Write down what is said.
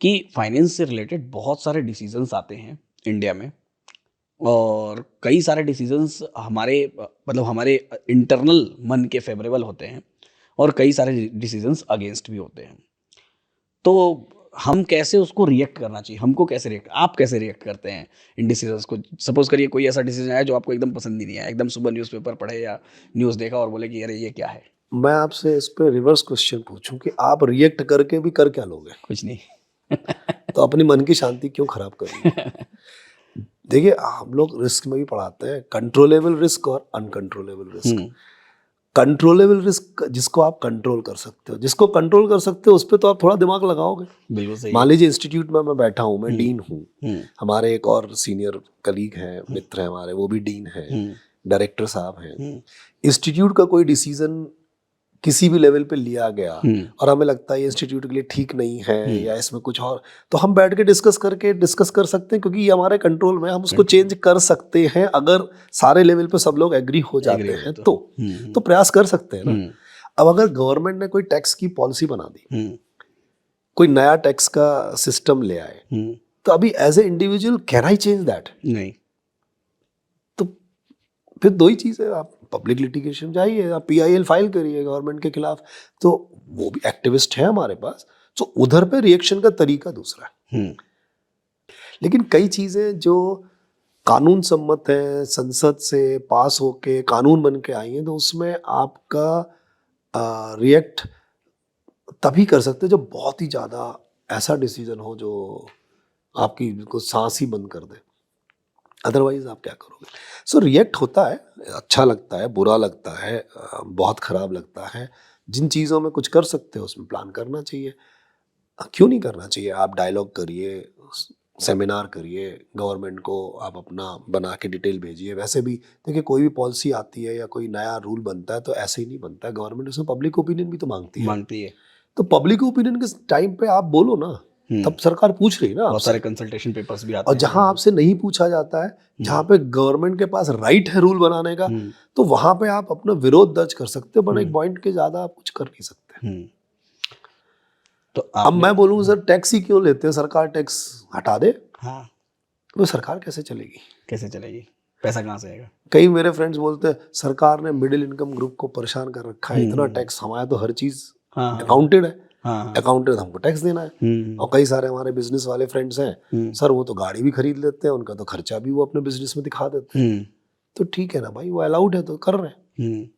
कि फाइनेंस से रिलेटेड बहुत सारे डिसीजंस आते हैं इंडिया में, और कई सारे डिसीजंस हमारे मतलब हमारे इंटरनल मन के फेवरेबल होते हैं, और कई सारे डिसीजंस अगेंस्ट भी होते हैं। तो हम कैसे उसको रिएक्ट करना चाहिए, हमको कैसे रिएक्ट, आप कैसे रिएक्ट करते हैं इन डिसीजंस को? सपोज करिए कोई ऐसा डिसीजन आया जो आपको एकदम पसंद ही नहीं आया, एकदम सुबह न्यूज़पेपर पढ़े या न्यूज़ देखा और बोले कि अरे ये क्या है? मैं आपसे इस पे रिवर्स क्वेश्चन पूछूं कि आप रिएक्ट करके भी कर क्या लोगे? कुछ नहीं। तो अपनी मन की शांति क्यों खराब करेंगे? देखिए, हम लोग रिस्क में भी पढ़ाते हैं कंट्रोलेबल रिस्क और अनकंट्रोलेबल रिस्क। कंट्रोलेबल रिस्क जिसको आप कंट्रोल कर सकते हो, जिसको कंट्रोल कर सकते हो उस पर तो आप थोड़ा दिमाग लगाओगे। बिल्कुल सही मान है। लीजिए इंस्टीट्यूट में मैं बैठा हूँ, मैं डीन हूँ, हम्म, हमारे एक और सीनियर कलीग हैं, मित्र हैं हमारे, वो भी डीन हैं, डायरेक्टर साहब हैं। इंस्टीट्यूट का कोई डिसीजन किसी भी लेवल पे लिया गया और हमें लगता है ये इंस्टीट्यूट के लिए ठीक नहीं है या इसमें कुछ और, तो हम बैठ के डिस्कस कर सकते हैं, क्योंकि ये हमारे कंट्रोल में, हम उसको चेंज कर सकते हैं अगर सारे लेवल पे सब लोग एग्री हो जाते हैं तो प्रयास कर सकते हैं ना। अब अगर गवर्नमेंट ने कोई टैक्स की पॉलिसी बना दी, कोई नया टैक्स का सिस्टम ले आए, तो अभी as a individual can I change that? नहीं। तो फिर दो ही चीज़ है, आप पब्लिक लिटिगेशन जाइए, आप PIL फाइल करिए गवर्नमेंट के खिलाफ, तो वो भी एक्टिविस्ट है हमारे पास, तो उधर पे रिएक्शन का तरीका दूसरा है। लेकिन कई चीज़ें जो कानून सम्मत है, संसद से पास होके कानून बन के आई हैं, तो उसमें आपका रिएक्ट तभी कर सकते हैं जब बहुत ही ज़्यादा ऐसा डिसीजन हो जो आपकी बिल्कुल सांस ही बंद कर दे, अदरवाइज आप क्या करोगे? सो रिएक्ट होता है, अच्छा लगता है, बुरा लगता है, बहुत ख़राब लगता है। जिन चीज़ों में कुछ कर सकते हो उसमें प्लान करना चाहिए। क्यों नहीं करना चाहिए? आप डायलॉग करिए, सेमिनार करिए, गवर्नमेंट को आप अपना बना के डिटेल भेजिए। वैसे भी देखिए, कोई भी पॉलिसी आती है या कोई नया रूल बनता है तो ऐसे ही नहीं बनता है, गवर्नमेंट उसमें पब्लिक ओपिनियन भी तो मांगती है। तो पब्लिक ओपिनियन के टाइम पे आप बोलो ना, तब सरकार पूछ रही है ना बहुत आपसे। सारे कंसल्टेशन पेपर्स भी आते और हैं। जहां आपसे नहीं पूछा जाता है, जहां पे गवर्नमेंट के पास राइट है रूल बनाने का, तो वहां पे आप अपना विरोध दर्ज कर सकते हो, पर एक पॉइंट के ज्यादा आप कुछ कर नहीं सकते। तो अब मैं बोलूँ सर टैक्स ही क्यों लेते हैं, सरकार टैक्स हटा दे, हाँ, तो सरकार कैसे चलेगी? कैसे चलेगी? पैसा कहाँ से आएगा? कई मेरे फ्रेंड्स बोलते हैं सरकार ने मिडिल इनकम ग्रुप को परेशान कर रखा है, इतना टैक्स, हमारे तो हर चीज अकाउंटेड है, अकाउंटेड हमको टैक्स देना है। और कई सारे हमारे बिजनेस वाले फ्रेंड्स हैं, सर वो तो गाड़ी भी खरीद लेते हैं, उनका तो खर्चा भी वो अपने बिजनेस में दिखा देते हैं। तो ठीक है ना भाई, वो अलाउड है तो कर रहे हैं।